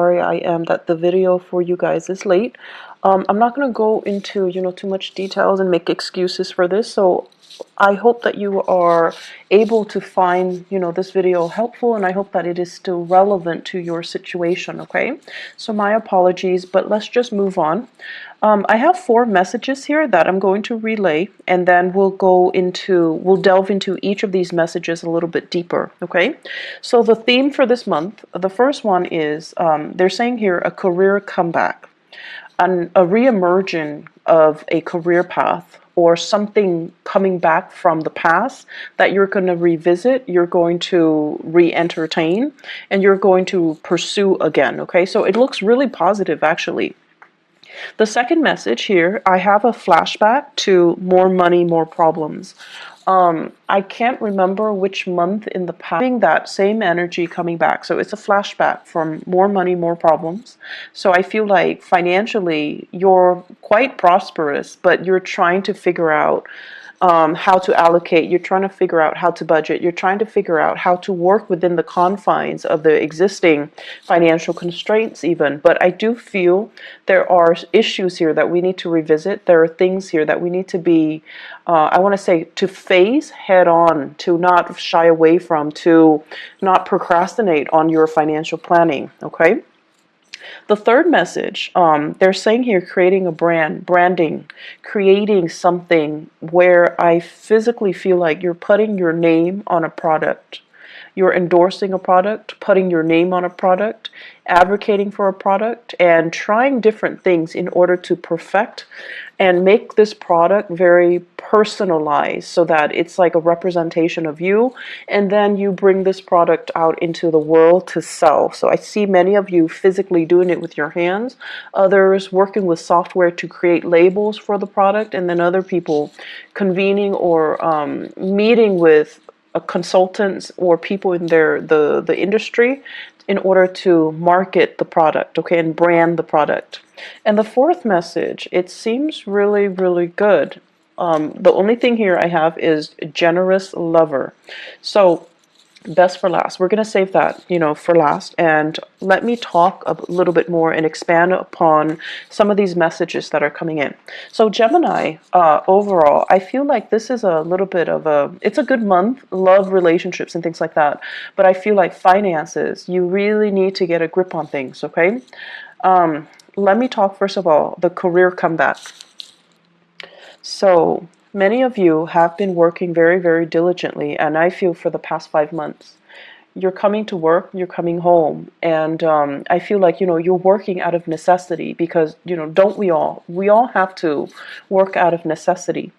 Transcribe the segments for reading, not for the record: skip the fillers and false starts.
Sorry I am that the video for you guys is late. I'm not going to go into, too much details and make excuses for this. So I hope that you are able to find, this video helpful, and I hope that it is still relevant to your situation, okay? So my apologies, but let's just move on. I have 4 messages here that I'm going to relay, and then we'll delve into each of these messages a little bit deeper, okay? So the theme for this month, the first one is, they're saying here, a career comeback, a re-emerging of a career path, or something coming back from the past that you're going to revisit, you're going to re-entertain, and you're going to pursue again, okay? So it looks really positive, actually. The second message here, I have a flashback to more money, more problems. I can't remember which month in the past, having that same energy coming back. So it's a flashback from more money, more problems. So I feel like financially you're quite prosperous, but you're trying to figure out how to allocate, you're trying to figure out how to budget, you're trying to figure out how to work within the confines of the existing financial constraints even. But I do feel there are issues here that we need to revisit. There are things here that we need to be, I want to say, to face head on, to not shy away from, to not procrastinate on your financial planning, okay? The third message, they're saying here, creating a branding, creating something where I physically feel like you're putting your name on a product. You're endorsing a product, putting your name on a product, advocating for a product, and trying different things in order to perfect and make this product very personalized so that it's like a representation of you, and then you bring this product out into the world to sell. So I see many of you physically doing it with your hands, others working with software to create labels for the product, and then other people convening or meeting with consultants or people in the industry in order to market the product, okay, and brand the product. And the fourth message, it seems really, really good. The only thing here I have is generous lover. So best for last. We're going to save that, for last. And let me talk a little bit more and expand upon some of these messages that are coming in. So Gemini, overall, I feel like this is a little bit of it's a good month, love, relationships, and things like that. But I feel like finances, you really need to get a grip on things, okay? Let me talk, first of all, the career comeback. So many of you have been working very, very diligently, and I feel for the past 5 months. You're coming to work, you're coming home, and I feel like, you're working out of necessity because, don't we all? We all have to work out of necessity.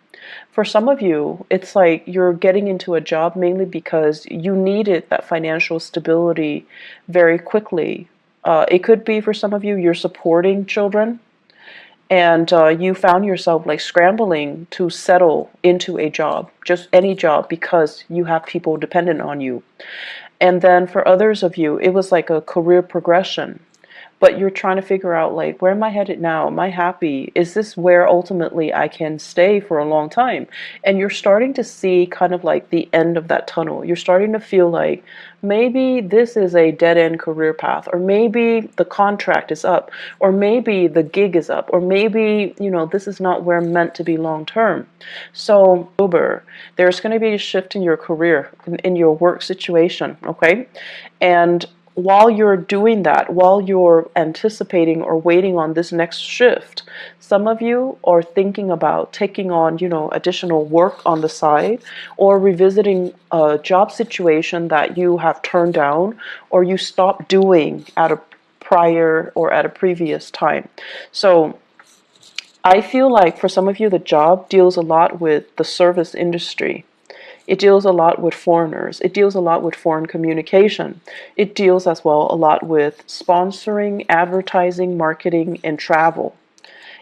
For some of you, it's like you're getting into a job mainly because you needed that financial stability very quickly. It could be for some of you, you're supporting children, and you found yourself like scrambling to settle into a job, just any job, because you have people dependent on you. And then for others of you, it was like a career progression. But you're trying to figure out, like, where am I headed now? Am I happy? Is this where ultimately I can stay for a long time? And you're starting to see kind of like the end of that tunnel. You're starting to feel like maybe this is a dead-end career path, or maybe the contract is up, or maybe the gig is up, or maybe, this is not where I'm meant to be long term. So, there's going to be a shift in your career, in your work situation, okay? And while you're doing that, while you're anticipating or waiting on this next shift, some of you are thinking about taking on, additional work on the side, or revisiting a job situation that you have turned down or you stopped doing at a prior or at a previous time. So I feel like for some of you, the job deals a lot with the service industry. It deals a lot with foreigners. It deals a lot with foreign communication. It deals as well a lot with sponsoring, advertising, marketing, and travel.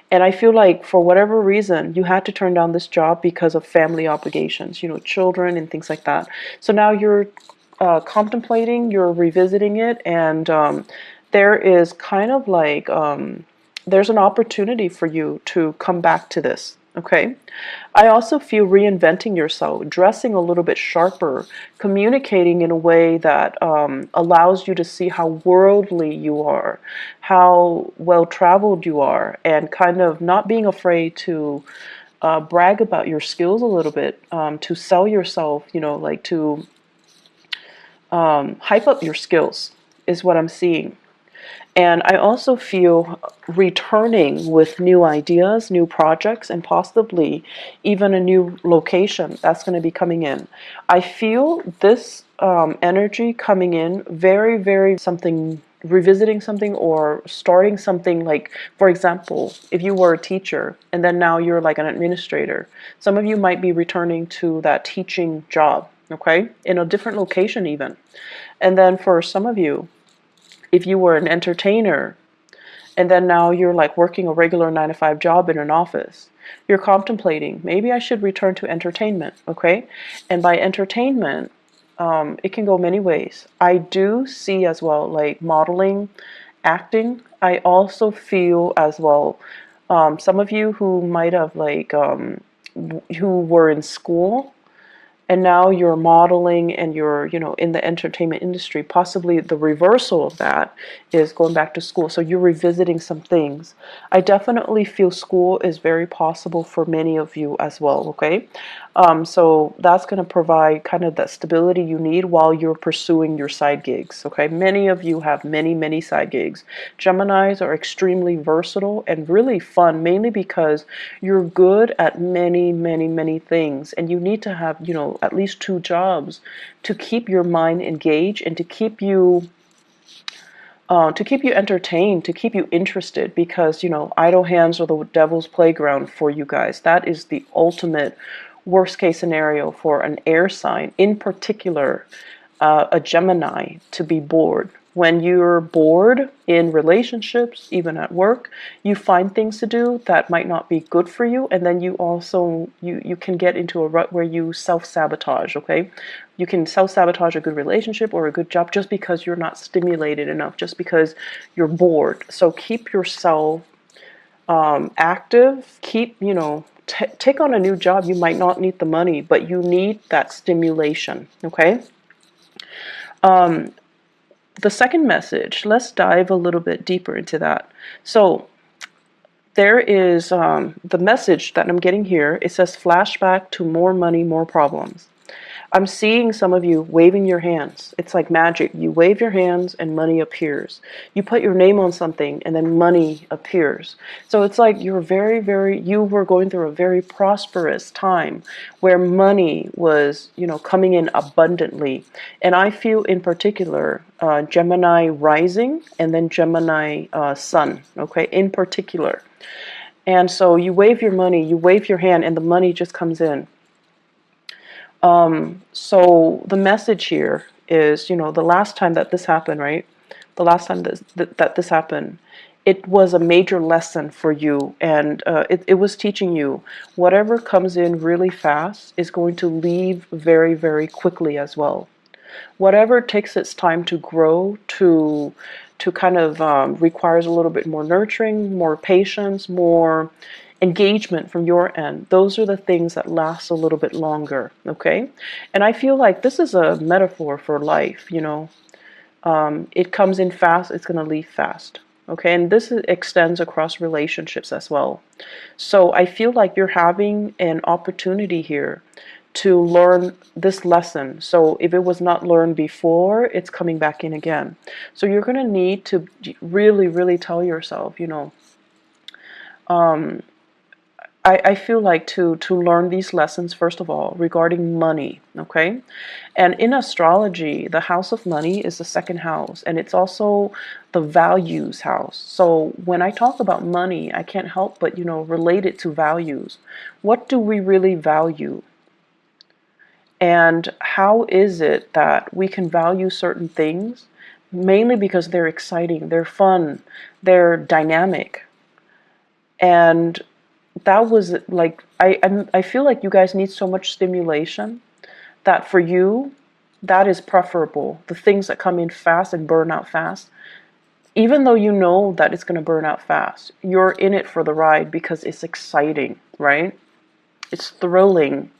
And I feel like for whatever reason, you had to turn down this job because of family obligations, children and things like that. So now you're contemplating, you're revisiting it, and there is kind of like, there's an opportunity for you to come back to this. Okay. I also feel reinventing yourself, dressing a little bit sharper, communicating in a way that allows you to see how worldly you are, how well traveled you are, and kind of not being afraid to brag about your skills a little bit, to sell yourself, like to hype up your skills is what I'm seeing. And I also feel returning with new ideas, new projects, and possibly even a new location that's going to be coming in. I feel this energy coming in very, very something, revisiting something or starting something. Like, for example, if you were a teacher and then now you're like an administrator, some of you might be returning to that teaching job, okay, in a different location even. And then for some of you, if you were an entertainer and then now you're like working a regular 9 to 5 job in an office, you're contemplating, maybe I should return to entertainment, okay? And by entertainment, it can go many ways. I do see as well, like modeling, acting. I also feel as well, some of you who might have like, who were in school and now you're modeling and you're in the entertainment industry. Possibly the reversal of that is going back to school, so you're revisiting some things. I definitely feel school is very possible for many of you as well, okay? So that's going to provide kind of that stability you need while you're pursuing your side gigs, okay? Many of you have many side gigs. Geminis are extremely versatile and really fun, mainly because you're good at many things, and you need to have at least 2 jobs to keep your mind engaged and to keep you entertained, to keep you interested, because idle hands are the devil's playground for you guys. That is the ultimate worst case scenario for an air sign, in particular a Gemini, to be bored. When you're bored in relationships, even at work, you find things to do that might not be good for you, and then you also you can get into a rut where you self-sabotage, okay? You can self-sabotage a good relationship or a good job just because you're not stimulated enough, just because you're bored. So keep yourself active. Keep, take on a new job. You might not need the money, but you need that stimulation, okay? The second message, let's dive a little bit deeper into that. So there is the message that I'm getting here. It says flashback to more money, more problems. I'm seeing some of you waving your hands. It's like magic. You wave your hands and money appears. You put your name on something and then money appears. So it's like you're you were going through a very prosperous time where money was, coming in abundantly. And I feel in particular, Gemini rising and then Gemini sun, okay, in particular. And so you wave your money, you wave your hand, and the money just comes in. So the message here is, the last time that this happened, right? The last time that this happened, it was a major lesson for you, and it was teaching you whatever comes in really fast is going to leave very quickly as well. Whatever takes its time to grow, to kind of requires a little bit more nurturing, more patience, more engagement from your end. Those are the things that last a little bit longer, okay? And I feel like this is a metaphor for life, it comes in fast, it's going to leave fast, okay? And this extends across relationships as well. So I feel like you're having an opportunity here to learn this lesson. So if it was not learned before, it's coming back in again. So you're going to need to really tell yourself, I feel like to learn these lessons, first of all, regarding money, okay? And in astrology, the house of money is the second house, and it's also the values house. So when I talk about money, I can't help but, relate it to values. What do we really value? And how is it that we can value certain things? Mainly because they're exciting, they're fun, they're dynamic. And that was like, I feel like you guys need so much stimulation that for you, that is preferable. The things that come in fast and burn out fast, even though you know that it's going to burn out fast, you're in it for the ride because it's exciting, right? It's thrilling,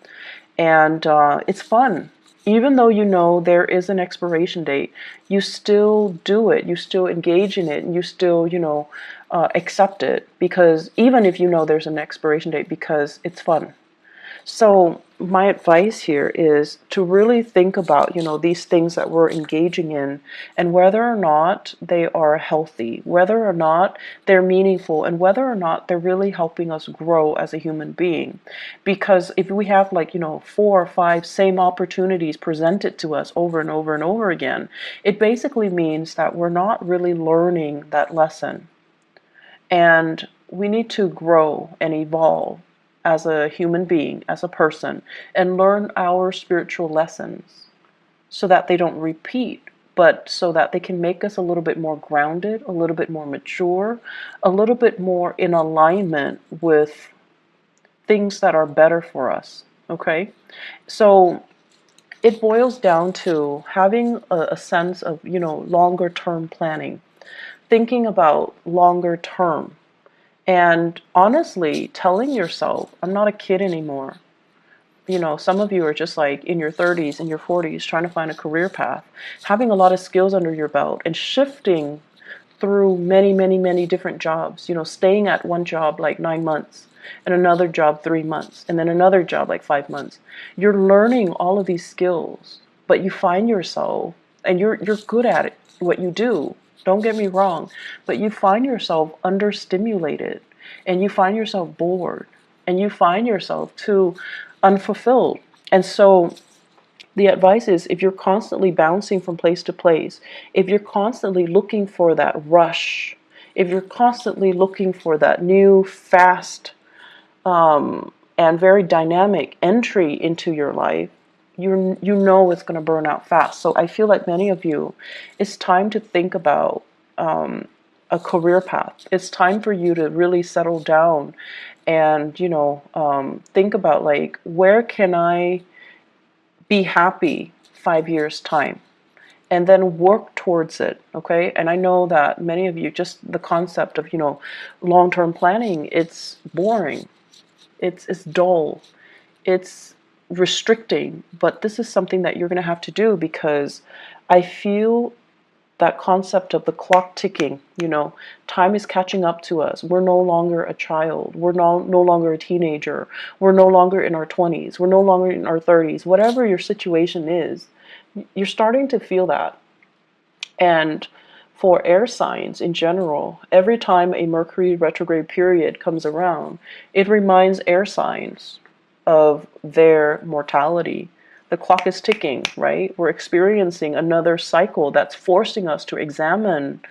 and it's fun. Even though you know there is an expiration date, you still do it. You still engage in it, and you still, accept it, because even if you know there's an expiration date, because it's fun. So my advice here is to really think about, these things that we're engaging in, and whether or not they are healthy, whether or not they're meaningful, and whether or not they're really helping us grow as a human being. Because if we have, like, 4 or 5 same opportunities presented to us over and over and over again, it basically means that we're not really learning that lesson. And we need to grow and evolve as a human being, as a person, and learn our spiritual lessons so that they don't repeat, but so that they can make us a little bit more grounded, a little bit more mature, a little bit more in alignment with things that are better for us. Okay? So it boils down to having a sense of, longer term planning, thinking about longer term. And honestly, telling yourself, I'm not a kid anymore. Some of you are just like in your 30s and your 40s trying to find a career path, having a lot of skills under your belt and shifting through many, many, many different jobs, staying at one job like 9 months and another job 3 months and then another job like 5 months. You're learning all of these skills, but you find yourself, and you're good at it, what you do. Don't get me wrong, but you find yourself understimulated, and you find yourself bored, and you find yourself too unfulfilled. And so the advice is, if you're constantly bouncing from place to place, if you're constantly looking for that rush, if you're constantly looking for that new, fast, and very dynamic entry into your life, you know it's going to burn out fast. So I feel like many of you, it's time to think about a career path. It's time for you to really settle down and, think about, like, where can I be happy 5 years time, and then work towards it. Okay? And I know that many of you, just the concept of, long-term planning, it's boring. It's dull. It's restricting, but this is something that you're going to have to do, because I feel that concept of the clock ticking, time is catching up to us. We're no longer a child. We're no longer a teenager. We're no longer in our 20s. We're no longer in our 30s. Whatever your situation is, you're starting to feel that. And for air signs in general, every time a Mercury retrograde period comes around, it reminds air signs of their mortality. The clock is ticking, right? We're experiencing another cycle that's forcing us to examine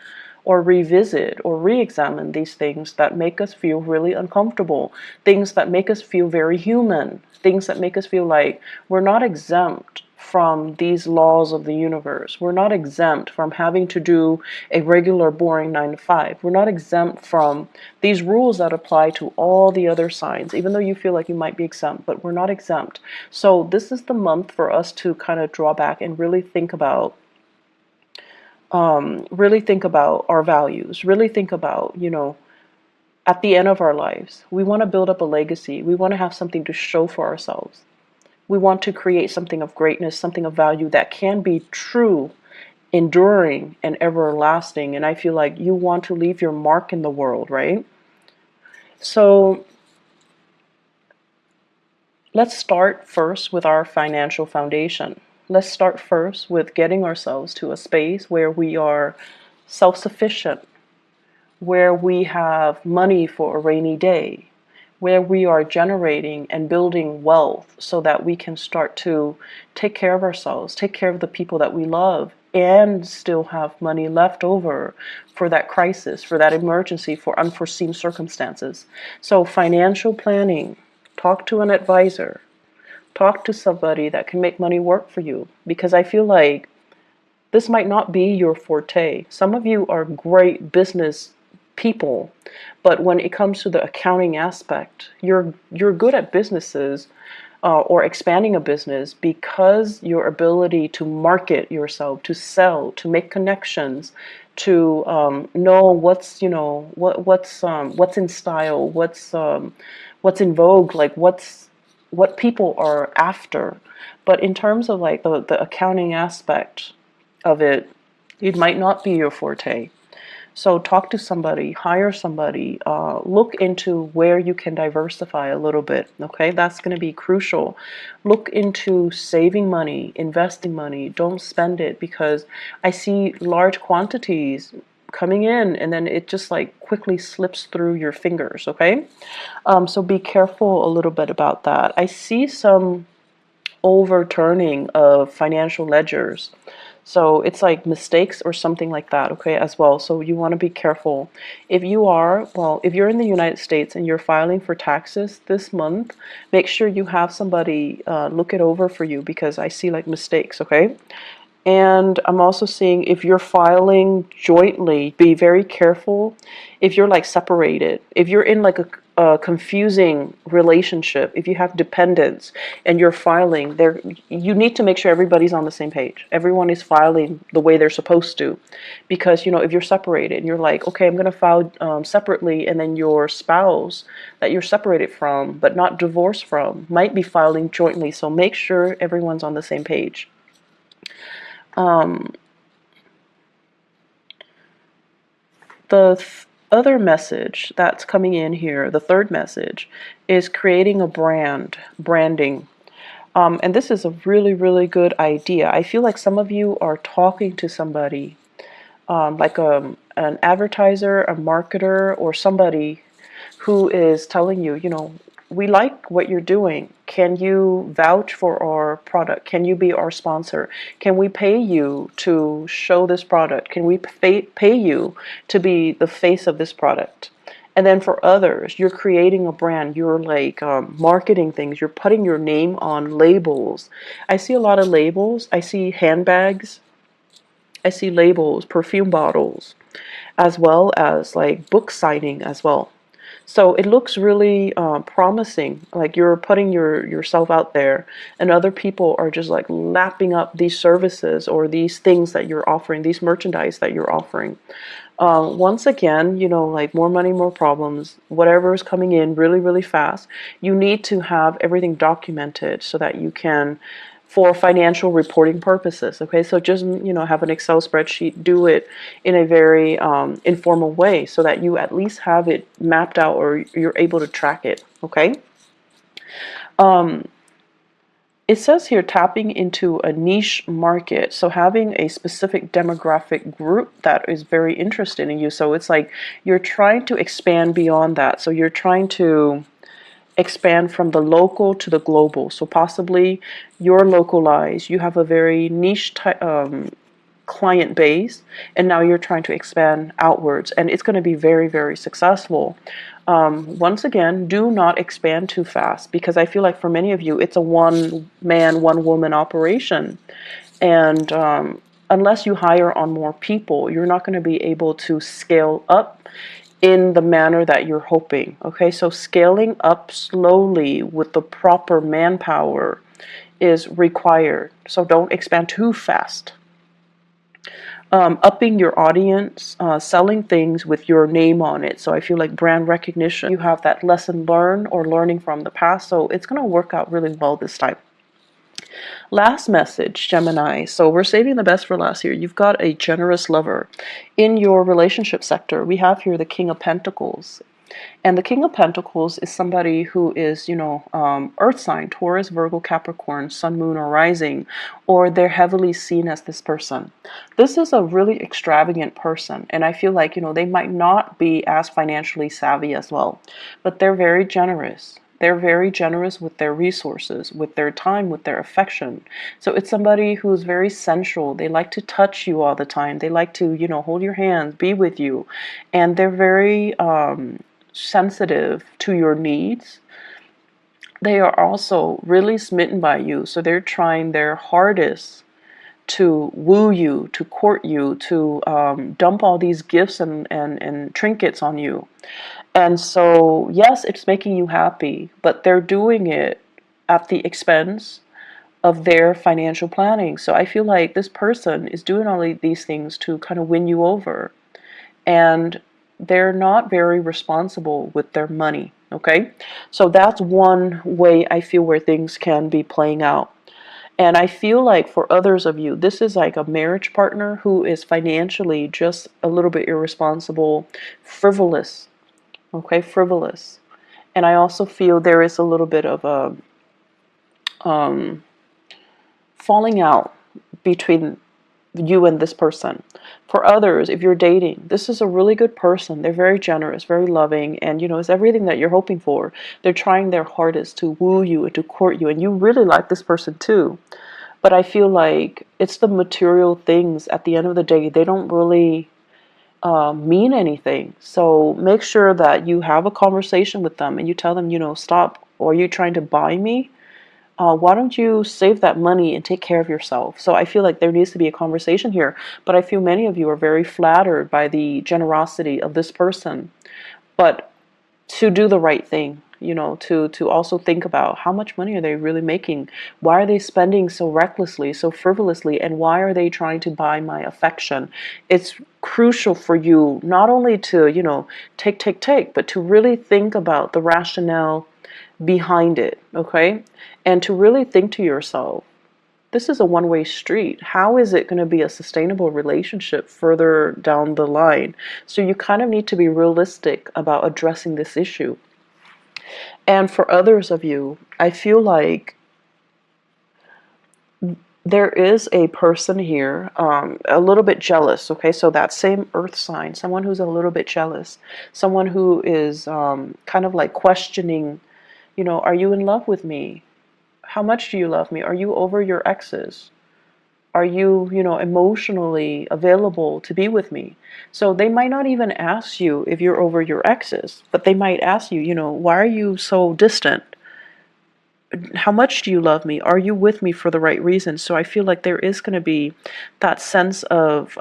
or revisit or re-examine these things that make us feel really uncomfortable, things that make us feel very human, things that make us feel like we're not exempt from these laws of the universe. We're not exempt from having to do a regular boring 9 to 5. We're not exempt from these rules that apply to all the other signs, even though you feel like you might be exempt, but we're not exempt. So this is the month for us to kind of draw back and really think about our values, really think about, at the end of our lives, we want to build up a legacy. We want to have something to show for ourselves. We want to create something of greatness, something of value that can be true, enduring, and everlasting. And I feel like you want to leave your mark in the world, right? So let's start first with our financial foundation. Let's start first with getting ourselves to a space where we are self-sufficient, where we have money for a rainy day, where we are generating and building wealth so that we can start to take care of ourselves, take care of the people that we love, and still have money left over for that crisis, for that emergency, for unforeseen circumstances. So financial planning, talk to an advisor, talk to somebody that can make money work for you, because I feel like this might not be your forte. Some of you are great business people, but when it comes to the accounting aspect, you're good at businesses, or expanding a business, because your ability to market yourself, to sell, to make connections, to know what's what's in style, what's in vogue, like what's what people are after. But in terms of like the accounting aspect of it, it might not be your forte. So talk to somebody, hire somebody, look into where you can diversify a little bit. Okay, that's going to be crucial. Look into saving money, investing money. Don't spend it, because I see large quantities coming in and then it just like quickly slips through your fingers. Okay, so be careful a little bit about that. I see some overturning of financial ledgers. So it's like mistakes or something like that, okay, as well. So you want to be careful. If you are, well, if you're in the United States and you're filing for taxes this month, make sure you have somebody look it over for you, because I see like mistakes, okay? And I'm also seeing if you're filing jointly, be very careful if you're like separated. If you're in like a confusing relationship, if you have dependents and you're filing there, you need to make sure everybody's on the same page. Everyone is filing the way they're supposed to. Because, you know, if you're separated and you're like, okay, I'm going to file separately, and then your spouse that you're separated from but not divorced from might be filing jointly. So make sure everyone's on the same page. The other message that's coming in here, the third message, is creating a branding. And this is a really, really good idea. I feel like some of you are talking to somebody, like an advertiser, a marketer, or somebody who is telling you, you know, we like what you're doing. Can you vouch for our product? Can you be our sponsor? Can we pay you to show this product? Can we pay you to be the face of this product? And then for others, you're creating a brand. You're like marketing things. You're putting your name on labels. I see a lot of labels. I see handbags. I see labels, perfume bottles, as well as like book signing as well. So it looks really promising, like you're putting yourself out there, and other people are just like lapping up these services or these things that you're offering, these merchandise that you're offering. Once again, you know, like more money, more problems, whatever is coming in really, really fast, you need to have everything documented so that you can, for financial reporting purposes. Okay, so just, you know, have an Excel spreadsheet, do it in a very informal way so that you at least have it mapped out or you're able to track it. Okay. It says here tapping into a niche market. So having a specific demographic group that is very interested in you. So it's like you're trying to expand beyond that. So you're trying to expand from the local to the global. So possibly you're localized, you have a very niche client base, and now you're trying to expand outwards, and it's going to be very, very successful. Once again, do not expand too fast, because I feel like for many of you, it's a one man, one woman operation. And unless you hire on more people, you're not going to be able to scale up in the manner that you're hoping. Okay, so scaling up slowly with the proper manpower is required. So don't expand too fast. Upping your audience, selling things with your name on it. So I feel like brand recognition, you have that lesson learned or learning from the past. So it's going to work out really well this time. Last message, Gemini. So we're saving the best for last here. You've got a generous lover. In your relationship sector, we have here the King of Pentacles. And the King of Pentacles is somebody who is, you know, earth sign, Taurus, Virgo, Capricorn, Sun, Moon, or Rising, or they're heavily seen as this person. This is a really extravagant person, and I feel like, you know, they might not be as financially savvy as well, but they're very generous. They're very generous with their resources, with their time, with their affection. So it's somebody who's very sensual. They like to touch you all the time. They like to, you know, hold your hands, be with you. And they're very sensitive to your needs. They are also really smitten by you. So they're trying their hardest to woo you, to court you, to dump all these gifts and trinkets on you. And so, yes, it's making you happy, but they're doing it at the expense of their financial planning. So I feel like this person is doing all of these things to kind of win you over. And they're not very responsible with their money. Okay, so that's one way I feel where things can be playing out. And I feel like for others of you, this is like a marriage partner who is financially just a little bit irresponsible, frivolous. Okay, frivolous. And I also feel there is a little bit of a falling out between you and this person. For others, if you're dating, this is a really good person. They're very generous, very loving, and it's everything that you're hoping for. They're trying their hardest to woo you and to court you, and you really like this person too. But I feel like it's the material things at the end of the day, they don't really mean anything. So make sure that you have a conversation with them and you tell them, stop, or are you trying to buy me? Why don't you save that money and take care of yourself? So I feel like there needs to be a conversation here, but I feel many of you are very flattered by the generosity of this person. But to do the right thing, to also think about how much money are they really making? Why are they spending so recklessly, so frivolously, and why are they trying to buy my affection? It's crucial for you not only to, take, but to really think about the rationale behind it, okay? And to really think to yourself, this is a one-way street. How is it going to be a sustainable relationship further down the line? So you kind of need to be realistic about addressing this issue. And for others of you, I feel like there is a person here, a little bit jealous, okay? So that same earth sign, someone who's a little bit jealous, someone who is kind of like questioning, are you in love with me? How much do you love me? Are you over your exes? Are you, emotionally available to be with me? So they might not even ask you if you're over your exes, but they might ask you, why are you so distant? How much do you love me? Are you with me for the right reasons? So I feel like there is going to be that sense of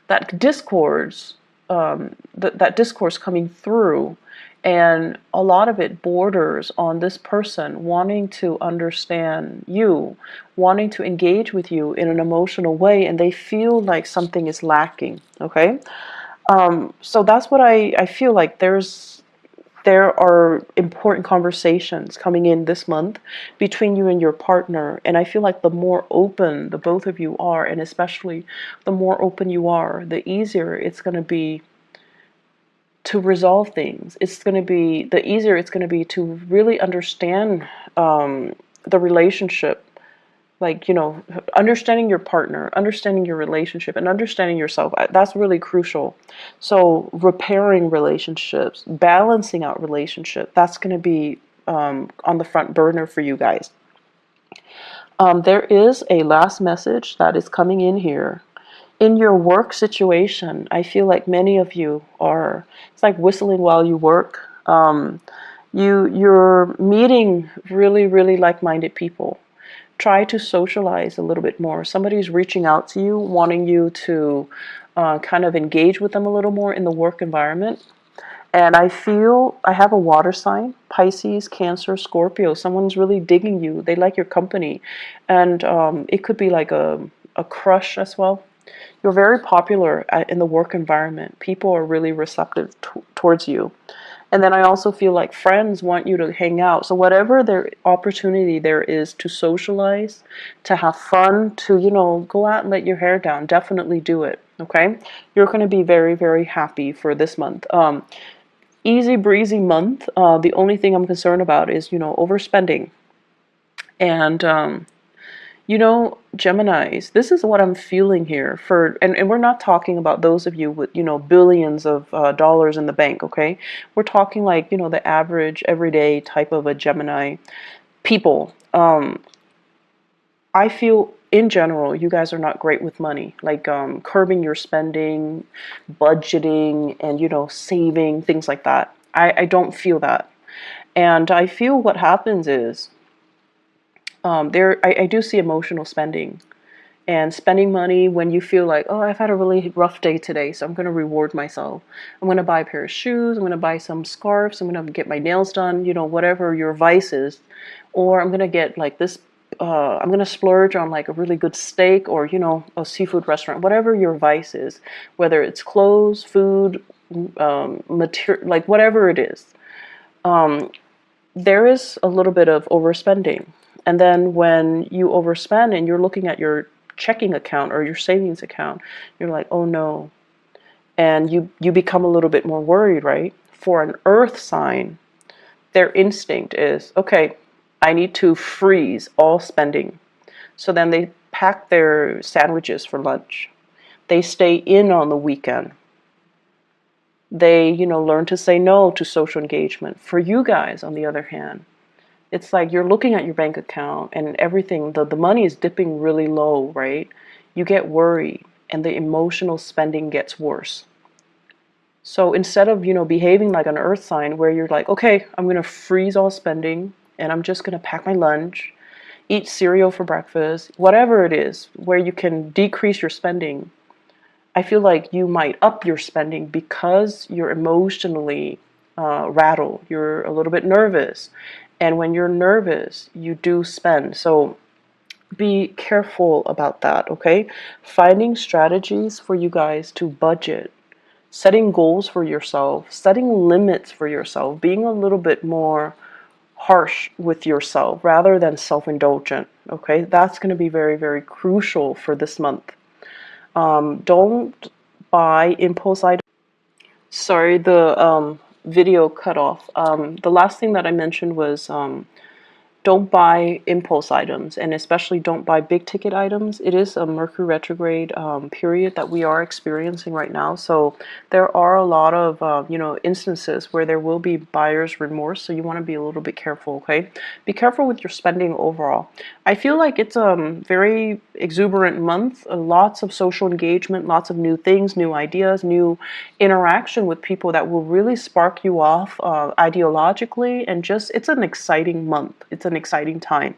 that discourse, that discourse coming through, and a lot of it borders on this person wanting to understand you, wanting to engage with you in an emotional way, and they feel like something is lacking. Okay, so that's what I feel like. There are important conversations coming in this month between you and your partner. And I feel like the more open the both of you are, and especially the more open you are, the easier it's going to be to resolve things. The easier it's going to be to really understand the relationship, like understanding your partner, understanding your relationship, and understanding yourself. That's really crucial. So repairing relationships, balancing out relationship, that's going to be on the front burner for you guys. There is a last message that is coming in here. In your work situation, I feel like many of you are, it's like whistling while you work. You're meeting really, really like-minded people. Try to socialize a little bit more. Somebody's reaching out to you, wanting you to kind of engage with them a little more in the work environment. And I feel I have a water sign, Pisces, Cancer, Scorpio. Someone's really digging you. They like your company. And it could be like a crush as well. You're very popular in the work environment. People are really receptive towards you. And then I also feel like friends want you to hang out. So whatever their opportunity there is to socialize, to have fun, to, go out and let your hair down, definitely do it. Okay? You're going to be very, very happy for this month. Easy breezy month. The only thing I'm concerned about is, overspending. And, Geminis, this is what I'm feeling here and we're not talking about those of you with, billions of dollars in the bank, okay? We're talking like, the average, everyday type of a Gemini people. I feel in general, you guys are not great with money, like curbing your spending, budgeting, and, saving, things like that. I don't feel that. And I feel what happens is, I do see emotional spending and spending money when you feel like, oh, I've had a really rough day today, so I'm going to reward myself. I'm going to buy a pair of shoes. I'm going to buy some scarves. I'm going to get my nails done, whatever your vice is. Or I'm going to get like this, I'm going to splurge on like a really good steak or, a seafood restaurant, whatever your vice is, whether it's clothes, food, material, like whatever it is, there is a little bit of overspending. And then when you overspend and you're looking at your checking account or your savings account, you're like, oh no. And you become a little bit more worried, right? For an earth sign, their instinct is, okay, I need to freeze all spending. So then they pack their sandwiches for lunch. They stay in on the weekend. They, learn to say no to social engagement. For you guys, on the other hand, it's like you're looking at your bank account and everything, the money is dipping really low, right? You get worried and the emotional spending gets worse. So instead of, behaving like an earth sign where you're like, okay, I'm going to freeze all spending and I'm just going to pack my lunch, eat cereal for breakfast, whatever it is, where you can decrease your spending, I feel like you might up your spending because you're emotionally rattled. You're a little bit nervous. And when you're nervous, you do spend. So be careful about that, okay? Finding strategies for you guys to budget, setting goals for yourself, setting limits for yourself, being a little bit more harsh with yourself rather than self-indulgent, okay? That's going to be very, very crucial for this month. Don't buy impulse items. Sorry, the video cut off. The last thing that I mentioned was don't buy impulse items, and especially don't buy big ticket items. It is a Mercury retrograde period that we are experiencing right now, so there are a lot of instances where there will be buyer's remorse, so you want to be a little bit careful, okay? Be careful with your spending overall. I feel like it's a very exuberant month, lots of social engagement, lots of new things, new ideas, new interaction with people that will really spark you off ideologically, and just, it's an exciting month. It's an exciting time.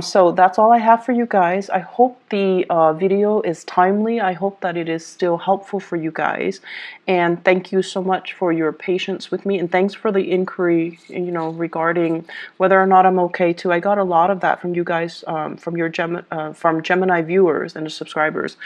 So that's all I have for you guys. I hope the video is timely. I hope that it is still helpful for you guys. And thank you so much for your patience with me. And thanks for the inquiry, regarding whether or not I'm okay too. I got a lot of that from you guys, from Gemini viewers and the subscribers.